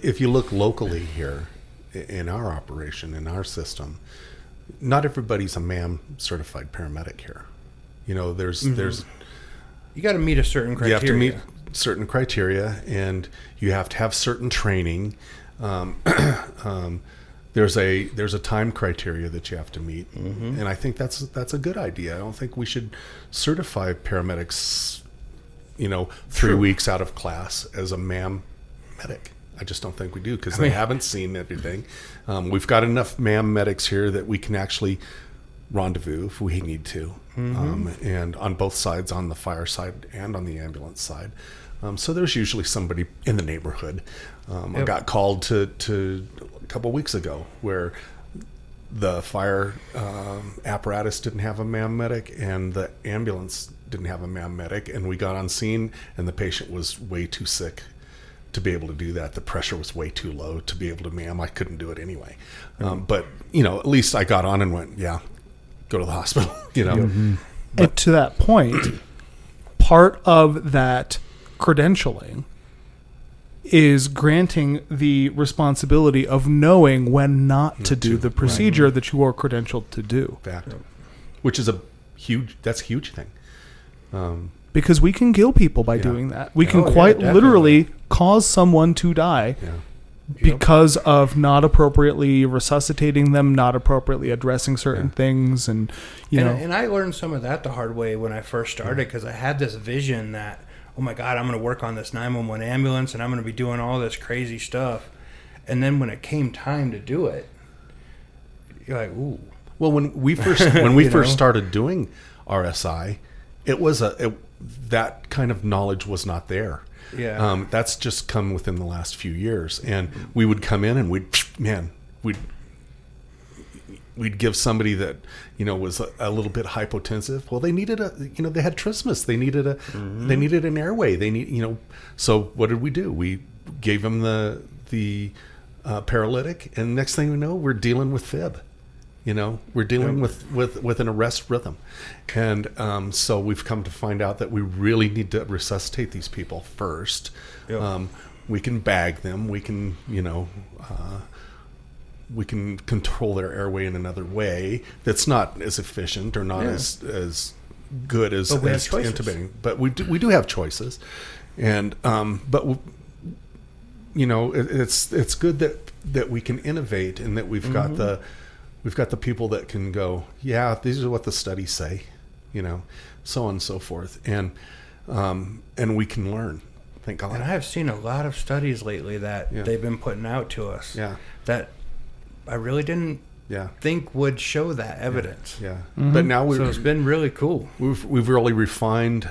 If you look locally here in our operation, in our system, not everybody's a MAM certified paramedic here. You know, there's you got to meet a certain criteria. You have to meet certain criteria, and you have to have certain training. There's a time criteria that you have to meet, and I think that's a good idea. I don't think we should certify paramedics, 3 weeks out of class as a MAM medic. I just don't think we do, because they haven't seen everything. We've got enough MAM medics here that we can actually rendezvous if we need to, and on both sides, on the fire side and on the ambulance side. So there's usually somebody in the neighborhood. I got called to a couple weeks ago where the fire apparatus didn't have a MAM medic and the ambulance didn't have a MAM medic, and we got on scene and the patient was way too sick to be able to do that. The pressure was way too low to be able to MAM. I couldn't do it anyway. But at least I got on and went, go to the hospital, And to that point, part of that credentialing is granting the responsibility of knowing when not to do the procedure that you are credentialed to do. Fact. Which is a huge thing. Because we can kill people by doing that. We can quite literally cause someone to die because of not appropriately resuscitating them, not appropriately addressing certain things. And I learned some of that the hard way when I first started, because I had this vision that, oh my God, I'm going to work on this 911 ambulance and I'm going to be doing all this crazy stuff. And then when it came time to do it, you're like, ooh. Well, when we first started doing RSI, it was that kind of knowledge was not there. Yeah. That's just come within the last few years, and we would come in and we'd give somebody that was a little bit hypotensive. Well, they needed they had trismus. They needed they needed an airway. They need So what did we do? We gave them the paralytic, and next thing we know, we're dealing with fib. We're dealing with an arrest rhythm. And so we've come to find out that we really need to resuscitate these people first. Yep. We can bag them. We can, we can control their airway in another way that's not as efficient or not as good as intubating. But we do have choices. And it's good that we can innovate, and that we've got the people that can go, these are what the studies say, so on and so forth. And we can learn, thank God. And I have seen a lot of studies lately that they've been putting out to us that I really didn't think would show that evidence. Yeah. But now so it's been really cool. We've really refined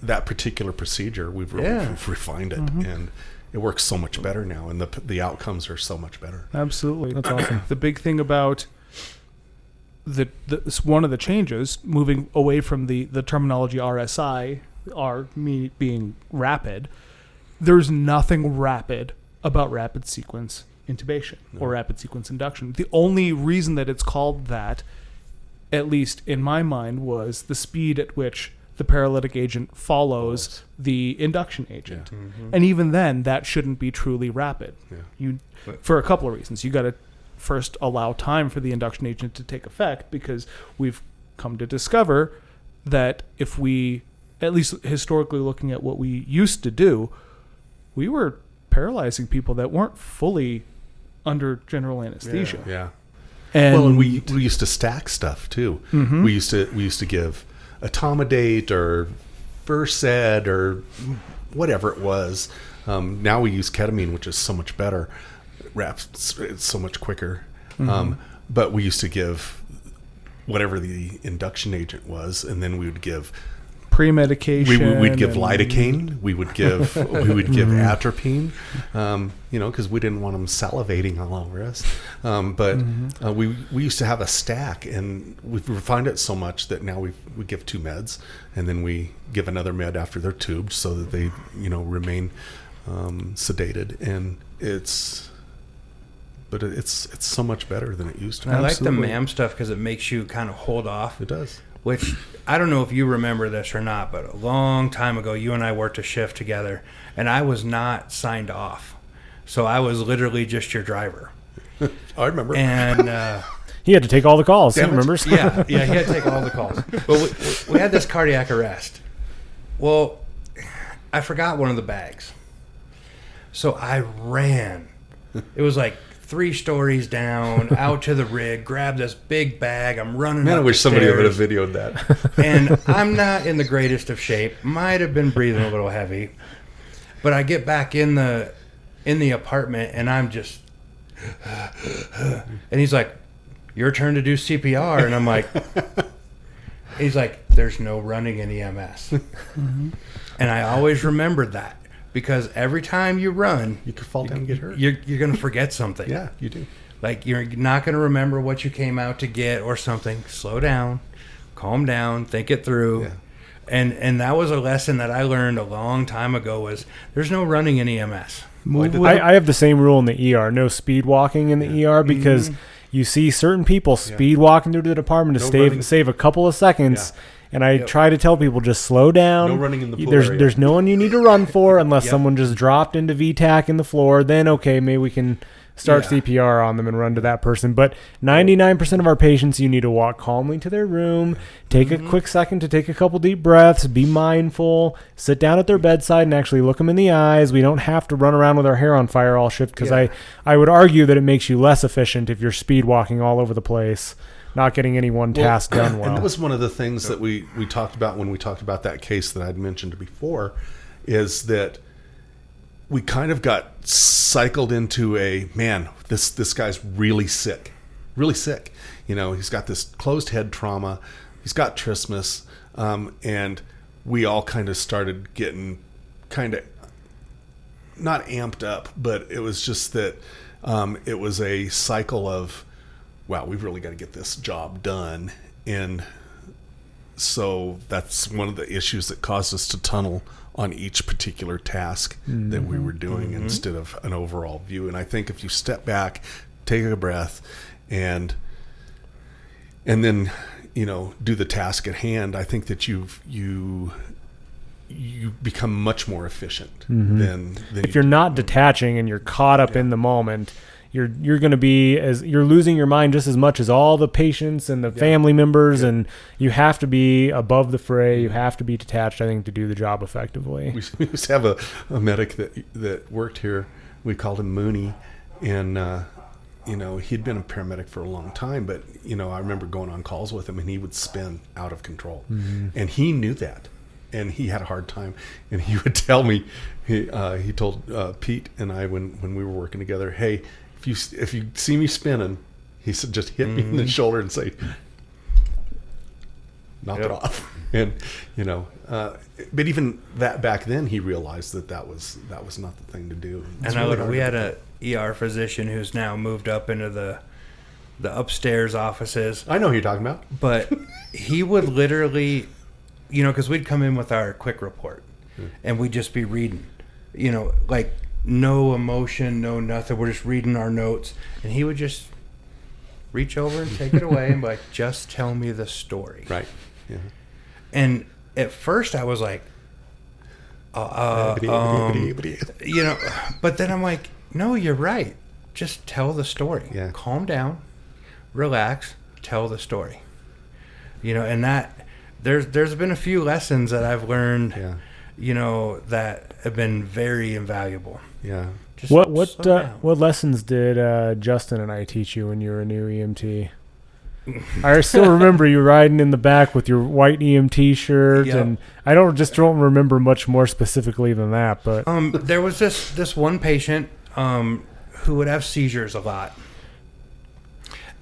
that particular procedure. We've really refined it, and it works so much better now, and the outcomes are so much better. Absolutely. That's awesome. The big thing about one of the changes, moving away from the terminology RSI, being rapid, there's nothing rapid about rapid sequence intubation or rapid sequence induction. The only reason that it's called that, at least in my mind, was the speed at which the paralytic agent follows the induction agent. And even then, that shouldn't be truly rapid. For a couple of reasons. You got to first allow time for the induction agent to take effect, because we've come to discover that if we, at least historically looking at what we used to do, we were paralyzing people that weren't fully under general anesthesia. And we used to stack stuff too. We used to give etomidate or Versed or whatever it was. Now we use ketamine, which is so much better. It's so much quicker. But we used to give whatever the induction agent was, and then we would give pre-medication. We'd give lidocaine. We would give atropine. Because we didn't want them salivating all over us. But we used to have a stack, and we've refined it so much that now we give 2 meds, and then we give another med after they're tubed, so that they remain sedated, and it's so much better than it used to. I like the MAM stuff because it makes you kind of hold off. It does. Which, I don't know if you remember this or not, but a long time ago, you and I worked a shift together, and I was not signed off. So I was literally just your driver. I remember. And He had to take all the calls. He Damn it. remembers. yeah, he had to take all the calls. But we had this cardiac arrest. Well, I forgot one of the bags. So I ran. It was like 3 stories down, out to the rig, grabbed this big bag. I'm running Man, up I wish the somebody would have stairs, videoed that. and I'm not in the greatest of shape. Might have been breathing a little heavy. But I get back in the apartment, and I'm just... And he's like, your turn to do CPR. And I'm like... He's like, there's no running in EMS. Mm-hmm. And I always remembered that. Because every time you run, You could fall down and get hurt. you're going to forget something. Yeah, you do. Like, you're not going to remember what you came out to get or something. Slow down, calm down, think it through. Yeah. And that was a lesson that I learned a long time ago was there's no running in EMS. I have the same rule in the ER. No speed walking in the ER because you see certain people speed walking through the department to No running. save a couple of seconds. Yeah. And I try to tell people just slow down. No running in the pool There's area. there's no one you need to run for unless Yep. someone just dropped into VTAC in the floor. Then okay, maybe we can start Yeah. CPR on them and run to that person. But 99% of our patients, you need to walk calmly to their room, take a quick second to take a couple deep breaths, be mindful, sit down at their bedside and actually look them in the eyes. We don't have to run around with our hair on fire all shift because Yeah. I would argue that it makes you less efficient if you're speed walking all over the place, not getting any one task done well. And that was one of the things that we talked about when we talked about that case that I'd mentioned before, is that we kind of got cycled into a, man, this guy's really sick. You know, he's got this closed head trauma. He's got trismus. And we all kind of started getting kind of not amped up, but it was just that it was a cycle of, wow, we've really got to get this job done. And so that's one of the issues that caused us to tunnel on each particular task that we were doing instead of an overall view. And I think if you step back, take a breath, and then, you know, do the task at hand, I think that you become much more efficient than if you're not detaching and you're caught up in the moment, you're going to be you're losing your mind just as much as all the patients and the family members, and you have to be above the fray. You have to be detached, I think, to do the job effectively. We used to have a medic that worked here. We called him Mooney, and you know, he'd been a paramedic for a long time, but you know, I remember going on calls with him, and he would spin out of control, and he knew that, and he had a hard time, and he would tell me, he told Pete and I when we were working together, hey, if you see me spinning, he said, just hit me in the shoulder and say, knock it off. And you know, but even that back then, he realized that was not the thing to do. It's And really hard we to had do. a ER physician who's now moved up into the upstairs offices. I know who you're talking about. But he would literally, you know, because we'd come in with our quick report, and we'd just be reading, you know, like no emotion, no nothing. We're just reading our notes, and he would just reach over and take it away and be like, just tell me the story. Right. Yeah. And at first I was like, you know, but then I'm like, no, you're right. Just tell the story. Yeah. Calm down, relax, tell the story. You know, and that there's been a few lessons that I've learned, you know, that have been very invaluable. Yeah. Just What slow down. what lessons did Justin and I teach you when you were a new EMT? I still remember you riding in the back with your white EMT shirt, Yep. and I don't remember much more specifically than that. But There was this one patient who would have seizures a lot.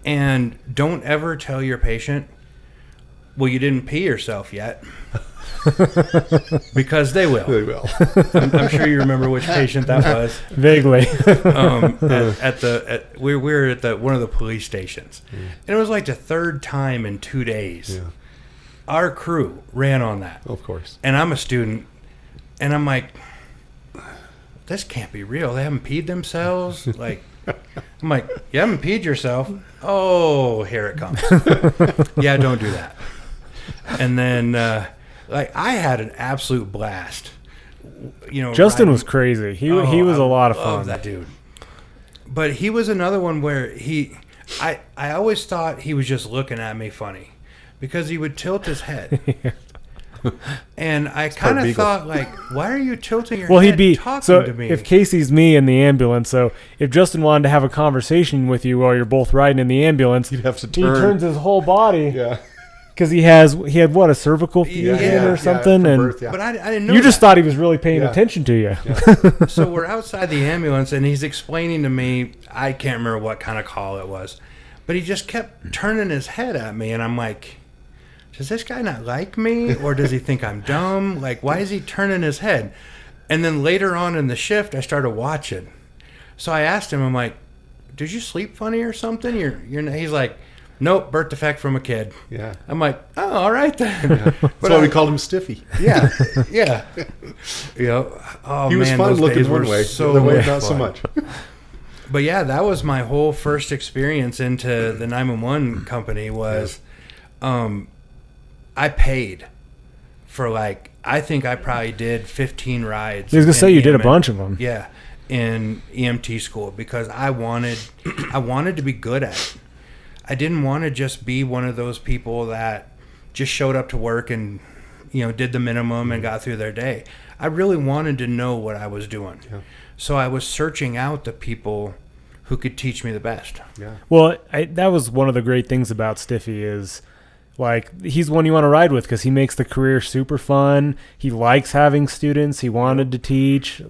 And don't ever tell your patient, well, you didn't pee yourself yet. Because they will. They will. I'm sure you remember which patient that was. vaguely, We were at one of the police stations. And it was like the third time in 2 days. Yeah. Our crew ran on that. Of course. And I'm a student, and I'm like, this can't be real. They haven't peed themselves? Like, I'm like, you haven't peed yourself? Oh, here it comes. Yeah, don't do that. And then, like, I had an absolute blast. You know, Justin riding- was crazy. He Oh, was a lot of love fun. that dude. But he was another one where I always thought he was just looking at me funny because he would tilt his head. And I kind of thought, like, why are you tilting your head talking to me? If Casey's me in the ambulance, so if Justin wanted to have a conversation with you while you're both riding in the ambulance, you'd have to turn. He turns his whole body. Yeah. Because he had what, a cervical fusion or something, and birth, but I didn't know. You just thought he was really paying attention to you. Yeah. So we're outside the ambulance, and he's explaining to me. I can't remember what kind of call it was, but he just kept turning his head at me, and I'm like, does this guy not like me, or does he think I'm dumb? Like, why is he turning his head? And then later on in the shift, I started watching. So I asked him, I'm like, did you sleep funny or something? He's like, nope, birth defect from a kid. Yeah. I'm like, oh, all right then. Yeah. That's why we called him Stiffy. Yeah, yeah. Oh, he was man, fun those looking days one were way, so the other way much not so fun. much. But yeah, that was my whole first experience into the 911 company was, I paid for I think I probably did 15 rides. I was gonna say you did a bunch of them. Yeah, in EMT school because I wanted to be good at it. I didn't want to just be one of those people that just showed up to work and did the minimum and got through their day. I really wanted to know what I was doing. Yeah. So I was searching out the people who could teach me the best. Yeah. Well, that was one of the great things about Stiffy is, he's one you want to ride with because he makes the career super fun. He likes having students. He wanted to teach.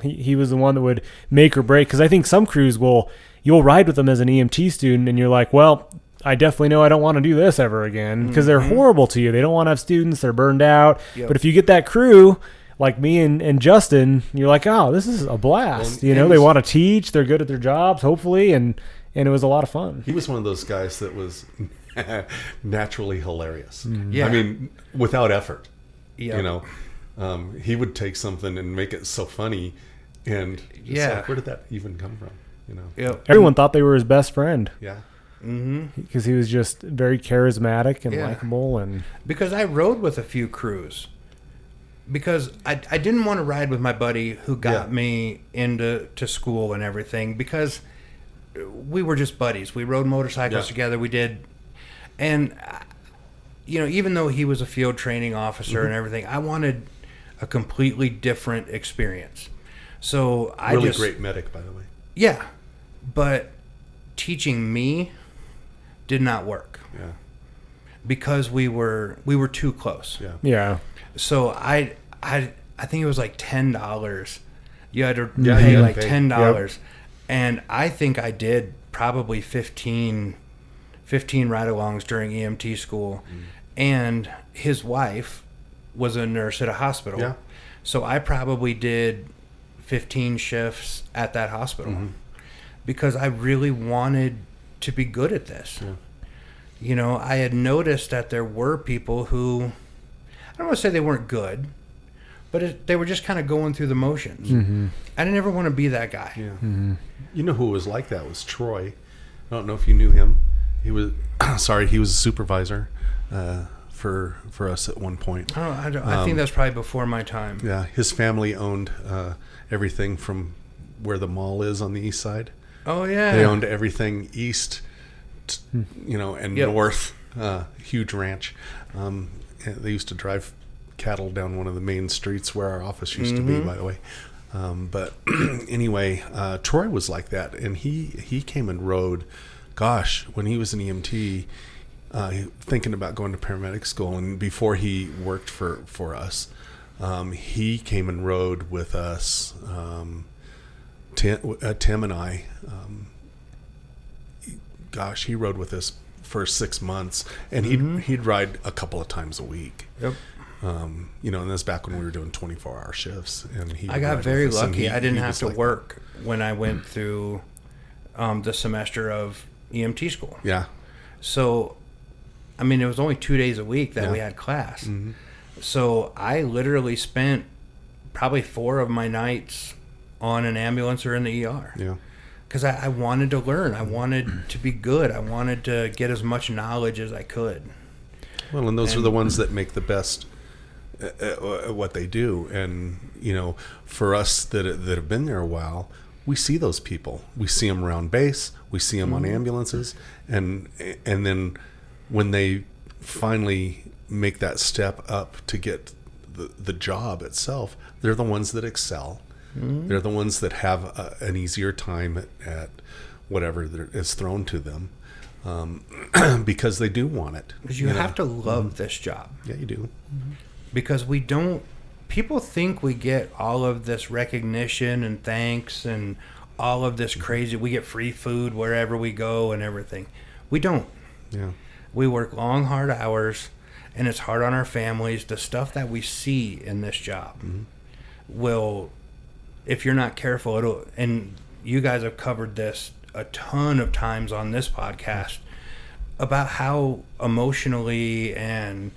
He was the one that would make or break. Because I think some crews you'll ride with them as an EMT student, and you're like, well, I definitely know I don't want to do this ever again because they're horrible to you. They don't want to have students. They're burned out. Yep. But if you get that crew like me and Justin, you're like, oh, this is a blast. They want to teach. They're good at their jobs, hopefully, and it was a lot of fun. He was one of those guys that was naturally hilarious. Yeah. I mean, without effort. Yep. He would take something and make it so funny, and where did that even come from? Yep. Everyone thought they were his best friend. Yeah. Because he was just very charismatic and likable, and because I rode with a few crews. Because I didn't want to ride with my buddy who got me into school and everything because we were just buddies. We rode motorcycles together. We did, and even though he was a field training officer and everything, I wanted a completely different experience. So I really great medic, by the way. Yeah, but teaching me did not work. Yeah, because we were too close. Yeah. Yeah. So I think it was like $10. You had to pay like $10, and I think I did probably 15 ride-alongs during EMT school, and his wife was a nurse at a hospital. Yeah. So I probably did 15 shifts at that hospital because I really wanted to be good at this. Yeah. I had noticed that there were people who, I don't want to say they weren't good, but they were just kind of going through the motions. I didn't ever want to be that guy. Yeah. You know who was like that was Troy. I don't know if you knew him. He was he was a supervisor for us at one point. I think that's probably before my time. Yeah, his family owned everything from where the mall is on the east side. Oh yeah, they owned everything east, and north. Huge ranch. They used to drive cattle down one of the main streets where our office used to be, by the way. But anyway, Troy was like that, and he came and rode. Gosh, when he was an EMT, thinking about going to paramedic school, and before he worked for us, he came and rode with us. Tim and I. Gosh, he rode with us for 6 months, and he'd ride a couple of times a week. Yep. And that's back when we were doing 24-hour shifts. And I got very lucky. I didn't have to work when I went through the semester of EMT school. Yeah. So, I mean, it was only 2 days a week that we had class. So I literally spent probably 4 of my nights on an ambulance or in the ER. Yeah. Because I wanted to learn. I wanted to be good. I wanted to get as much knowledge as I could. Well, and those are the ones that make the best at what they do. And, for us that have been there a while, we see those people. We see them around base. We see them on ambulances, and then when they finally make that step up to get the job itself, they're the ones that excel. They're the ones that have an easier time at whatever is thrown to them, because they do want it. Because you have to love this job. Yeah, you do. Because we don't. People think we get all of this recognition and thanks and all of this crazy. We get free food wherever we go and everything. We don't. Yeah. We work long, hard hours, and it's hard on our families. The stuff that we see in this job will, if you're not careful, it'll. And you guys have covered this a ton of times on this podcast about how emotionally and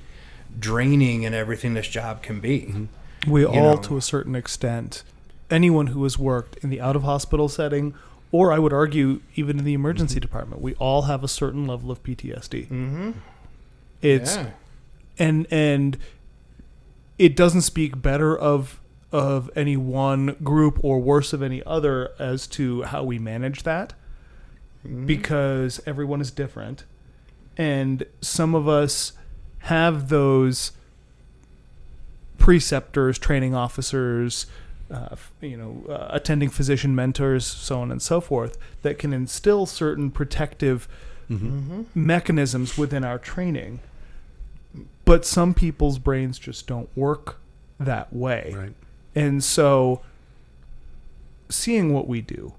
draining and everything this job can be. We all, to a certain extent, anyone who has worked in the out-of-hospital setting, or I would argue even in the emergency department, we all have a certain level of PTSD. It's and it doesn't speak better of any one group or worse of any other as to how we manage that, because everyone is different, and some of us have those preceptors, training officers, attending physician mentors, so on and so forth, that can instill certain protective mechanisms within our training. But some people's brains just don't work that way. Right. And so seeing what we do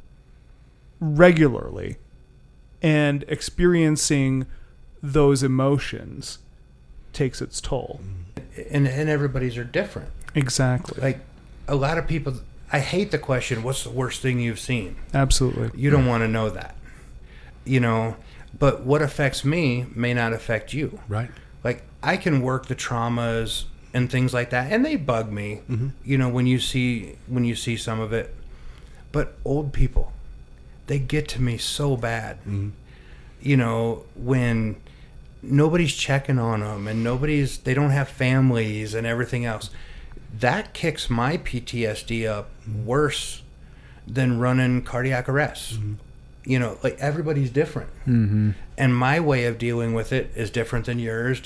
regularly and experiencing those emotions takes its toll. And everybody's are different. Exactly. Like a lot of people, I hate the question, what's the worst thing you've seen? Absolutely. You don't want to know that. But what affects me may not affect you. Right. Like I can work the traumas and things like that, and they bug me. When you see some of it. But old people, they get to me so bad. When nobody's checking on them and they don't have families and everything else, that kicks my PTSD up worse than running cardiac arrest. Like everybody's different. And my way of dealing with it is different than yours.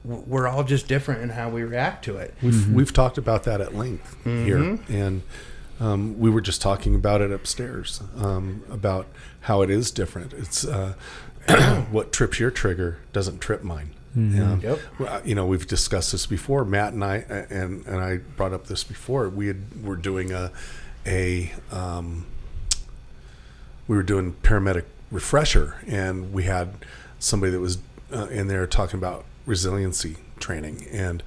We're all just different in how we react to it. We've talked about that at length here, and we were just talking about it upstairs, about how it is different. It's what trips your trigger doesn't trip mine. We've discussed this before. Matt and I, and I brought up this before. We were doing we were doing paramedic refresher, and we had somebody that was in there talking about resiliency training, and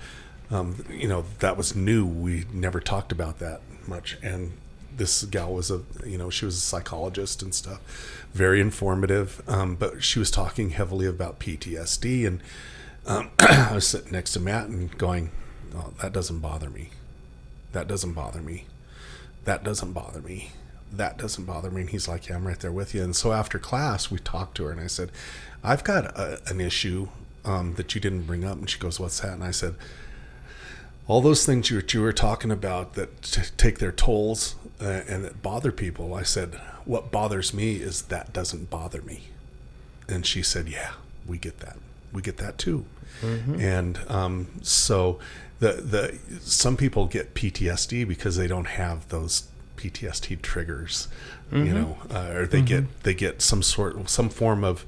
that was new. We never talked about that much, and this gal was she was a psychologist and stuff, very informative, but she was talking heavily about PTSD, and I was sitting next to Matt and going, oh, that doesn't bother me. That doesn't bother me. That doesn't bother me. That doesn't bother me. And he's like, yeah, I'm right there with you. And so after class, we talked to her, and I said, I've got an issue that you didn't bring up. And she goes, what's that? And I said, all those things you were talking about that take their tolls and that bother people. I said, what bothers me is that doesn't bother me. And she said, yeah, we get that. We get that too. And so the some people get PTSD because they don't have those PTSD triggers, or they get some form of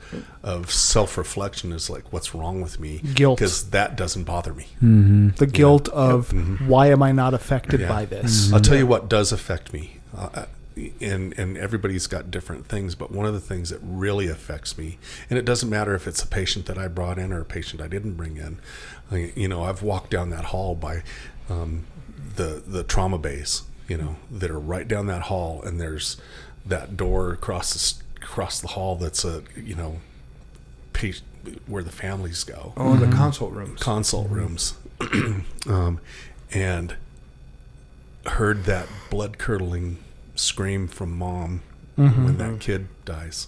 self-reflection is like, what's wrong with me? Guilt. Because that doesn't bother me. The guilt of why am I not affected by this? I'll tell you what does affect me. And everybody's got different things, but one of the things that really affects me, and it doesn't matter if it's a patient that I brought in or a patient I didn't bring in. I've walked down that hall by the trauma bays, that are right down that hall, and there's that door across the hall that's where the families go. Oh, the consult rooms. Consult rooms, and heard that blood-curdling scream from mom when that kid dies,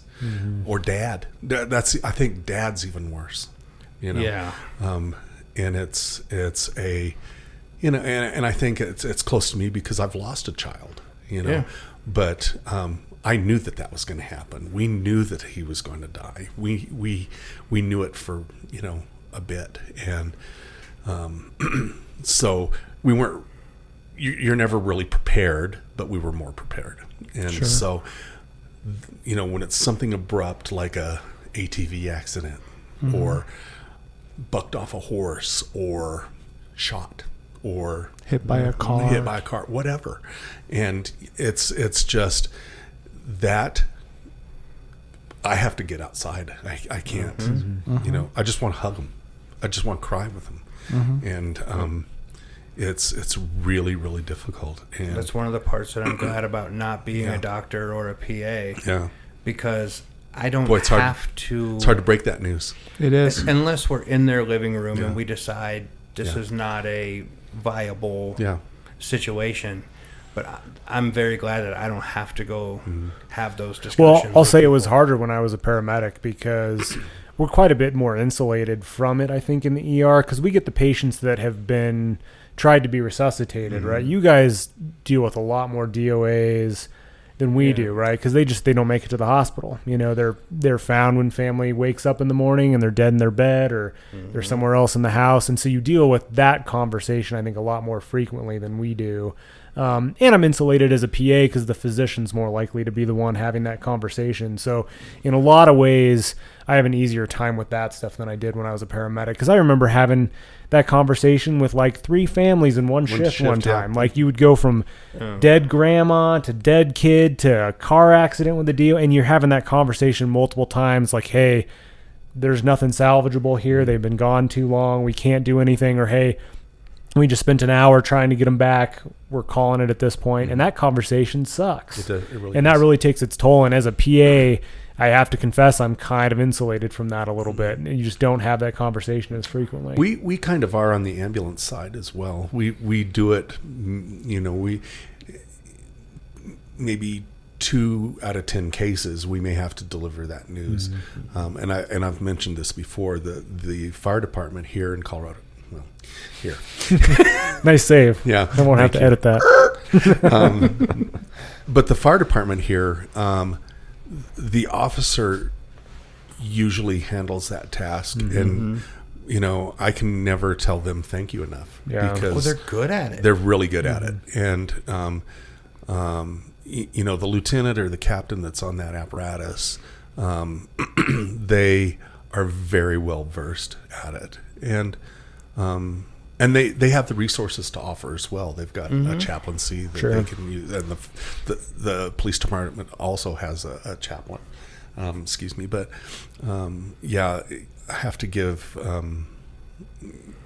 or dad. I think dad's even worse. And it's you know, and I think it's close to me because I've lost a child, you know, Yeah. but I knew that was going to happen. We knew that he was going to die. We knew it for, you know, a bit, and so we weren't. You're never really prepared, but we were more prepared, and so, you know, when it's something abrupt like a ATV accident, or bucked off a horse, or shot, or Hit by a car. Whatever, and it's just that I have to get outside. I can't, you know. I just want to hug him. I just want to cry with him, and it's really, really difficult. And That's one of the parts that I'm glad about not being Yeah. a doctor or a PA. Yeah. Because I don't Boy, it's hard. have to. It's hard to break that news. It is. Unless we're in their living room Yeah. and we decide this Yeah. is not a viable Yeah. situation. But I'm very glad that I don't have to go have those discussions. Well, I'll with say it was people. harder when I was a paramedic because we're quite a bit more insulated from it, I think, in the ER, because we get the patients that have been tried to be resuscitated, right? You guys deal with a lot more DOAs than we do, right? Because they don't make it to the hospital. You know, they're found when family wakes up in the morning and they're dead in their bed, or they're somewhere else in the house, and so you deal with that conversation, I think, a lot more frequently than we do. And I'm insulated as a PA because the physician's more likely to be the one having that conversation. So in a lot of ways, I have an easier time with that stuff than I did when I was a paramedic. Because I remember having that conversation with like 3 families in one shift one time. Yeah. Like you would go from dead grandma to dead kid to a car accident with a deal, and you're having that conversation multiple times. Like, hey, there's nothing salvageable here. They've been gone too long. We can't do anything. Or hey, we just spent an hour trying to get them back. We're calling it at this point. And that conversation sucks. It really And does. that really takes its toll. And as a PA, I have to confess I'm kind of insulated from that a little bit. You just don't have that conversation as frequently. We kind of are on the ambulance side as well. We do it, you know, we maybe 2 out of 10 cases we may have to deliver that news. And I've mentioned this before. The fire department here in Colorado, well, here, Nice save. yeah, I won't have to edit that. but the fire department here, the officer usually handles that task, and you know, I can never tell them thank you enough, Yeah. because Well, they're good at it. they're really good at it. And you know, the lieutenant or the captain that's on that apparatus, they are very well versed at it, and they have the resources to offer as well. They've got a chaplaincy that Sure. they can use, and the police department also has a chaplain. Excuse me, but yeah, I have to give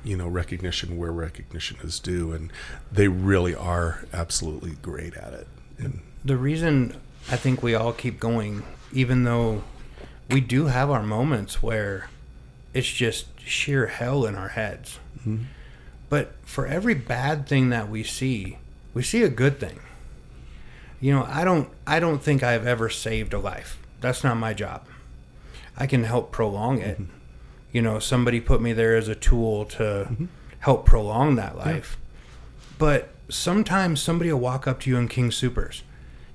you know, recognition where recognition is due, and they really are absolutely great at it. And The reason I think we all keep going, even though we do have our moments where it's just sheer hell in our heads. But for every bad thing that we see a good thing. You know, I don't think I've ever saved a life. That's not my job. I can help prolong it. You know, somebody put me there as a tool to help prolong that life. But sometimes somebody will walk up to you in King Soopers,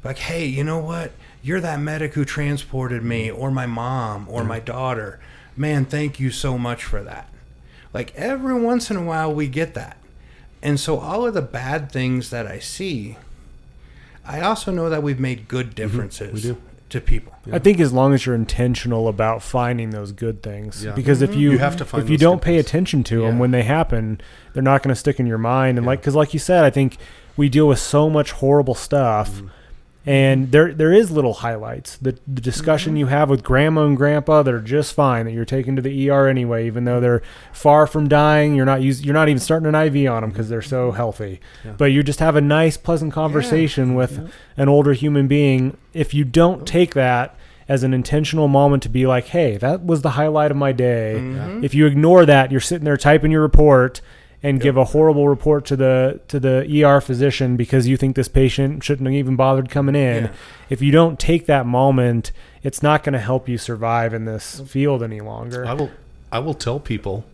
like, hey, you know what? You're that medic who transported me, or my mom, or my daughter. Man, thank you so much for that. Like, every once in a while we get that. And so all of the bad things that I see, I also know that we've made good differences We do. to people. I think as long as you're intentional about finding those good things, Yeah. because if you have to find if you those don't good pay things. attention to them Yeah. when they happen, they're not going to stick in your mind. And like you said, I think we deal with so much horrible stuff, and there is little highlights. The discussion you have with grandma and grandpa that are just fine, that you're taking to the ER anyway, even though they're far from dying. You're not even starting an IV on them because they're so healthy. Yeah. But you just have a nice, pleasant conversation with an older human being. If you don't take that as an intentional moment to be like, hey, that was the highlight of my day. If you ignore that, you're sitting there typing your report and give a horrible report to the ER physician because you think this patient shouldn't have even bothered coming in. Yeah. If you don't take that moment, it's not going to help you survive in this field any longer. I will tell people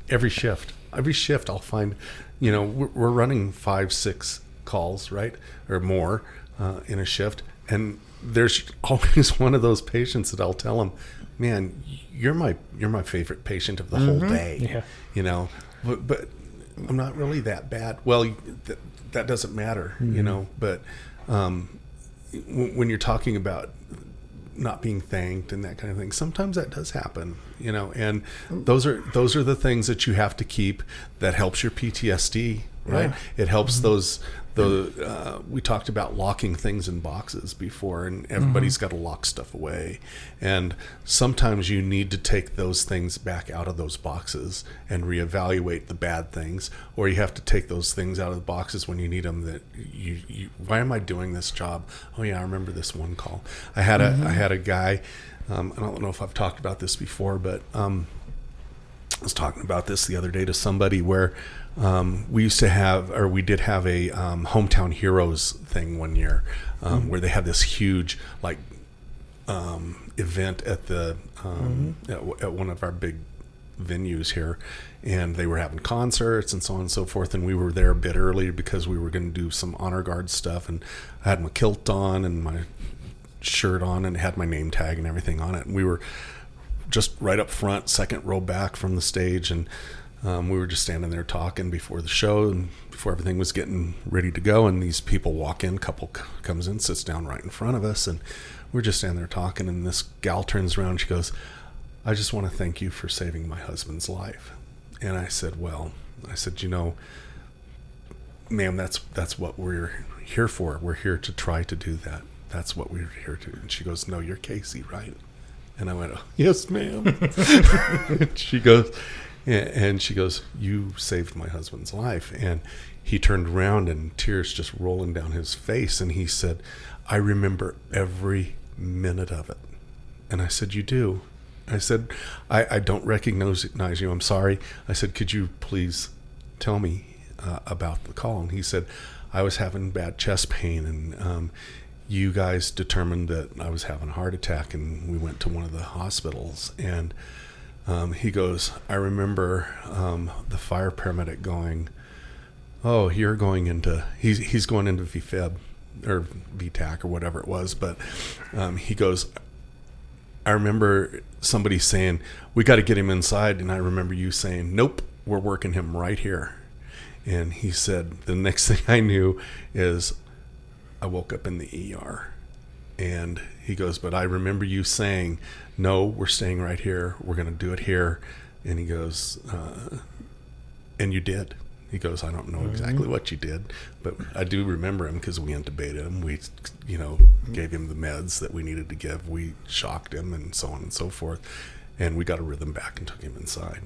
every shift I'll find, you know, we're running 5-6 calls, right, or more in a shift, and there's always one of those patients that I'll tell them, man, you're my favorite patient of the whole day. Yeah. You know, but I'm not really that bad. Well, that doesn't matter, you know. But when you're talking about not being thanked and that kind of thing, sometimes that does happen, you know. And those are the things that you have to keep. That helps your PTSD, right? Yeah. It helps we talked about locking things in boxes before, and everybody's got to lock stuff away. And sometimes you need to take those things back out of those boxes and reevaluate the bad things, or you have to take those things out of the boxes when you need them. That you why am I doing this job? Oh yeah, I remember this one call. I had a guy. I don't know if I've talked about this before, but I was talking about this the other day to somebody where we did have a hometown heroes thing one year where they had this huge event at the at one of our big venues here, and they were having concerts and so on and so forth, and we were there a bit early because we were going to do some honor guard stuff, and I had my kilt on and my shirt on and had my name tag and everything on it, and we were just right up front, second row back from the stage, and we were just standing there talking before the show and before everything was getting ready to go, and these people walk in, couple comes in, sits down right in front of us, and we're just standing there talking, and this gal turns around and she goes, I just want to thank you for saving my husband's life. And I said, you know, ma'am, that's what we're here for. We're here to try to do that. That's what we're here to. And she goes, no, you're Casey, right? And I went, oh, yes, ma'am. She goes, you saved my husband's life. And he turned around and tears just rolling down his face. And he said, I remember every minute of it. And I said, you do? I said, I don't recognize you. I'm sorry. I said, could you please tell me about the call? And he said, I was having bad chest pain, and you guys determined that I was having a heart attack, and we went to one of the hospitals. And he goes, I remember the fire paramedic going, oh, you're going into, he's going into VFib or VTAC or whatever it was. But he goes, I remember somebody saying, we got to get him inside. And I remember you saying, nope, we're working him right here. And he said, the next thing I knew is I woke up in the ER. And he goes, but I remember you saying, no, we're staying right here. We're going to do it here. And he goes, and you did. He goes, I don't know exactly what you did, but I do remember him because we intubated him. We, gave him the meds that we needed to give. We shocked him and so on and so forth. And we got a rhythm back and took him inside.